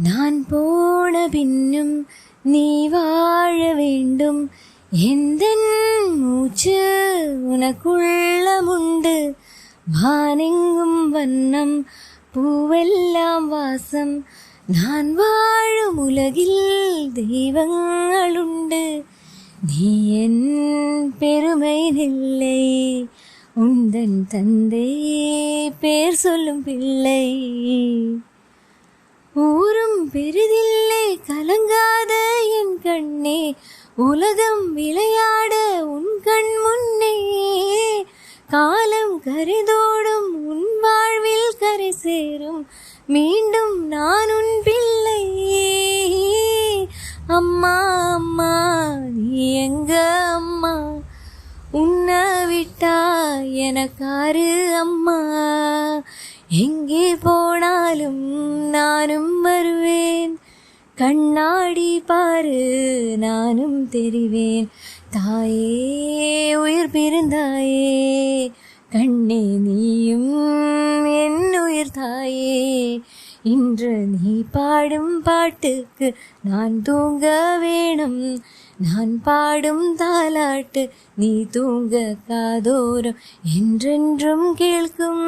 நான் போன பின்னும் நீ வாழ வேண்டும், எந்தன் மூச்சு உனக்குள்ளமுண்டு. வானெங்கும் வண்ணம், பூவெல்லாம் வாசம், நான் வாழும் உலகில் தெய்வங்களுண்டு. நீ என் பெருமை நில்லை, உந்தன் தந்தை பேர் சொல்லும் பிள்ளை. ஊரும் பெரிதில்லை கலங்காத என் கண்ணே, உலகம் விளையாட உன் கண் முன்னே. காலம் கரைதோடும் உன் வாழ்வில் கரை சேரும், மீண்டும் நான் உன் பிள்ளை. அம்மா அம்மா நீ எங்க அம்மா, உன்னை விட்டா எனக்காரு அம்மா. எங்கே போனாலும் நானும் வருவேன், கண்ணாடி பாரு நானும் தெரிவேன். தாயே உயிர் பிறந்தாயே, கண்ணே நீயும் என் உயிர் தாயே. இன்று நீ பாடும் பாட்டுக்கு நான் தூங்க வேணும், நான் பாடும் தாலாட்டு நீ தூங்க காதோறும் என்றென்றும் கேட்கும்.